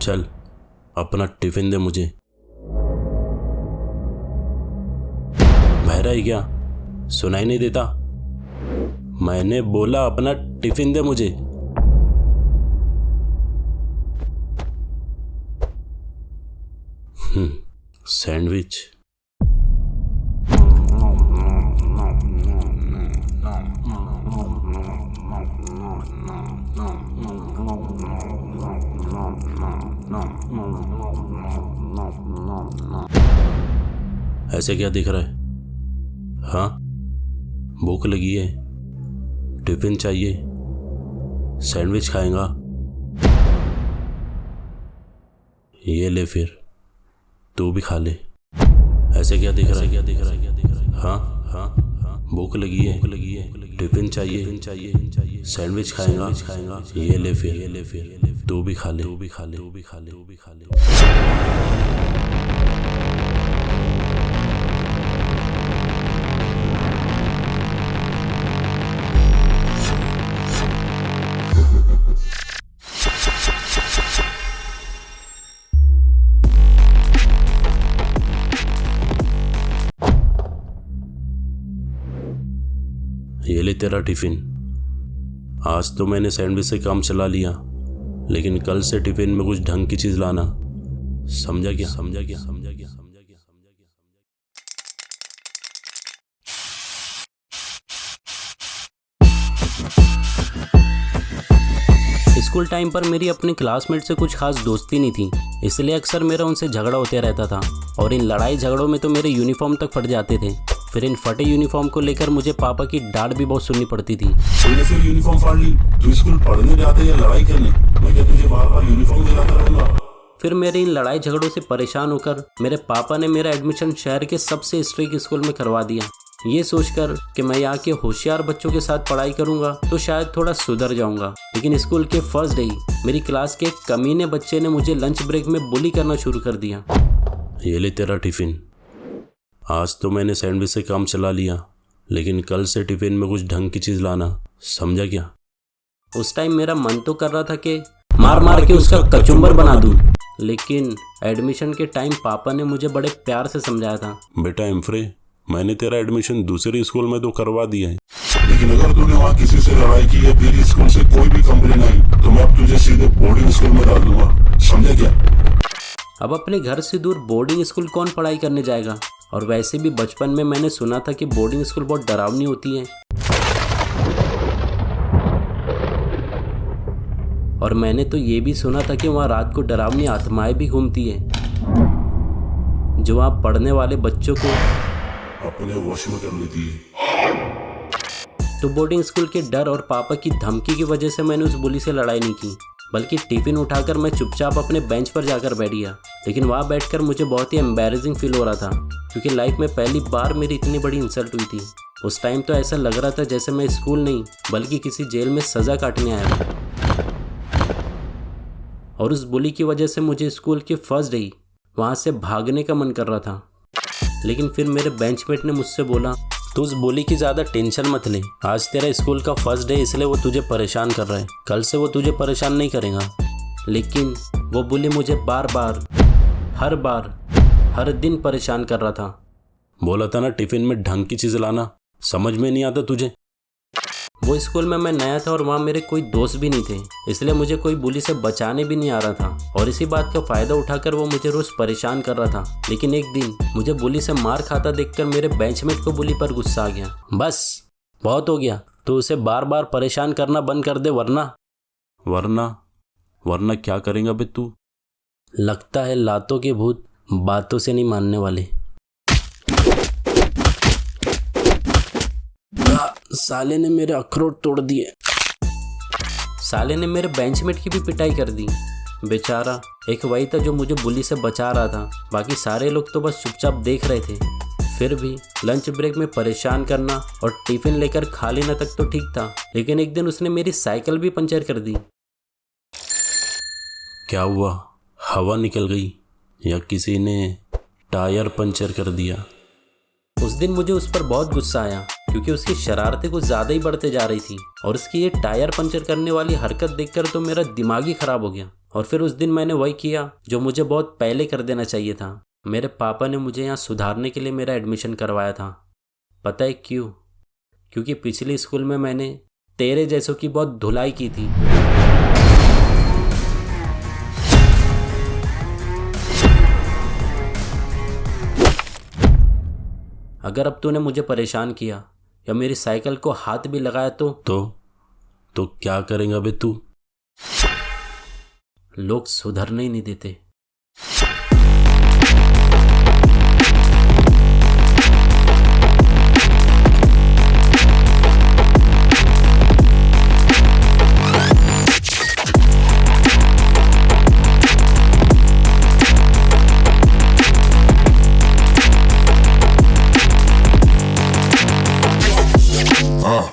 चल अपना टिफिन दे मुझे। बहरा है क्या? सुनाई नहीं देता? मैंने बोला अपना टिफिन दे मुझे। सैंडविच। ऐसे क्या दिख रहा है? हाँ, भूख लगी है, टिफिन चाहिए, सैंडविच खाएगा? ये ले फिर, तू भी खा ले। ऐसे क्या दिख रहा है? हाँ हाँ हाँ, भूख लगी है, टिफिन चाहिए, सैंडविच खाएगा? ये ले फिर, तू भी खा ले। ये ले तेरा टिफिन। आज तो मैंने सैंडविच से काम चला लिया, लेकिन कल से टिफिन में कुछ ढंग की चीज लाना। समझा क्या? स्कूल टाइम पर मेरी अपने क्लासमेट से कुछ खास दोस्ती नहीं थी, इसलिए अक्सर मेरा उनसे झगड़ा होते रहता था और इन लड़ाई झगड़ों में तो मेरे यूनिफॉर्म तक फट जाते थे। फिर इन फटे यूनिफॉर्म को लेकर मुझे पापा की डांट भी बहुत सुननी पड़ती थी। तूने फिर यूनिफॉर्म फाड़ ली? तू स्कूल पढ़ने जाते या लड़ाई करने? मैं क्या तुझे बार-बार यूनिफॉर्म दिलाता रहूंगा? फिर मेरे इन लड़ाई झगड़ों से परेशान होकर मेरे पापा ने मेरा एडमिशन शहर के सबसे स्ट्रिक्ट स्कूल में करवा दिया, ये सोचकर कि मैं यहाँ के होशियार बच्चों के साथ पढ़ाई करूंगा तो शायद थोड़ा सुधर जाऊंगा। लेकिन स्कूल के फर्स्ट डे ही मेरी क्लास के एक कमीने बच्चे ने मुझे लंच ब्रेक में बुली करना शुरू कर दिया। ये ले तेरा टिफिन। आज तो मैंने सैंडविच से काम चला लिया, लेकिन कल से टिफिन में कुछ ढंग की चीज लाना। समझा क्या? उस टाइम मेरा मन तो कर रहा था कि मार के उसका कचुम्बर बना दूं, लेकिन एडमिशन के टाइम पापा ने मुझे बड़े प्यार से समझाया था, बेटा इम्फ्रे, मैंने तेरा एडमिशन दूसरे स्कूल में तो करवा दिया है, लेकिन अगर तूने वहाँ किसी से लड़ाई की या तेरी स्कूल से कोई भी कंप्लेन आई तो मैं अब तुझे सीधे बोर्डिंग स्कूल में डाल दूंगा। समझा क्या? अब अपने घर से दूर बोर्डिंग स्कूल कौन पढ़ाई करने जाएगा? और वैसे भी बचपन में मैंने सुना था कि बोर्डिंग स्कूल बहुत डरावनी होती है, और मैंने तो ये भी सुना था कि वहाँ रात को डरावनी आत्माएं भी घूमती है जो वहाँ पढ़ने वाले बच्चों को अपने वश में कर लेती है। तो बोर्डिंग स्कूल के डर और पापा की धमकी की वजह से मैंने उस बुली से लड़ाई नहीं की, बल्कि टिफिन उठाकर मैं चुपचाप अपने बेंच पर जाकर बैठ गया। लेकिन वहाँ बैठकर मुझे बहुत ही एम्बैरेसिंग फील हो रहा था, क्योंकि लाइफ में पहली बार मेरी इतनी बड़ी इंसल्ट हुई थी। उस टाइम तो ऐसा लग रहा था जैसे मैं स्कूल नहीं बल्कि किसी जेल में सज़ा काटने आया हूँ। और उस बुली की वजह से मुझे स्कूल के फर्स्ट डे वहाँ से भागने का मन कर रहा था। लेकिन फिर मेरे बेंचमेट ने मुझसे बोला, तू उस बुली की ज़्यादा टेंशन मत ले, आज तेरा स्कूल का फर्स्ट डे इसलिए वो तुझे परेशान कर रहा है, कल से वो तुझे परेशान नहीं करेगा। लेकिन वो बुली मुझे बार बार हर दिन परेशान कर रहा था। बोला था ना टिफिन में ढंग की चीज़ लाना, समझ में नहीं आता तुझे? वो स्कूल में मैं नया था और वहाँ मेरे कोई दोस्त भी नहीं थे, इसलिए मुझे कोई बुली से बचाने भी नहीं आ रहा था, और इसी बात का फ़ायदा उठाकर वो मुझे रोज़ परेशान कर रहा था। लेकिन एक दिन मुझे बुली से मार खाता देखकर मेरे बेंचमेट को बुली पर गुस्सा आ गया। बस बहुत हो गया, तो उसे बार बार परेशान करना बंद कर दे, वरना क्या करेगा बे तू? लगता है लातों के भूत बातों से नहीं मानने वाले। साले ने मेरे अखरोट तोड़ दिए। साले ने मेरे बेंचमेट की भी पिटाई कर दी। बेचारा एक वही था जो मुझे बुली से बचा रहा था, बाकी सारे लोग तो बस चुपचाप देख रहे थे। फिर भी लंच ब्रेक में परेशान करना और टिफिन लेकर खा लेना तक तो ठीक था, लेकिन एक दिन उसने मेरी साइकिल भी पंचर कर दी। क्या हुआ? हवा निकल गई या किसी ने टायर पंचर कर दिया? उस दिन मुझे उस पर बहुत गुस्सा आया, क्योंकि उसकी शरारतें कुछ ज़्यादा ही बढ़ते जा रही थी, और उसकी ये टायर पंचर करने वाली हरकत देखकर तो मेरा दिमाग ही खराब हो गया। और फिर उस दिन मैंने वही किया जो मुझे बहुत पहले कर देना चाहिए था। मेरे पापा ने मुझे यहाँ सुधारने के लिए मेरा एडमिशन करवाया था। पता है क्यों? क्योंकि पिछले स्कूल में मैंने तेरे जैसों की बहुत धुलाई की थी। अगर अब तूने मुझे परेशान किया या मेरी साइकिल को हाथ भी लगाया तो क्या करेंगे बे तू? लोग सुधरने ही नहीं देते।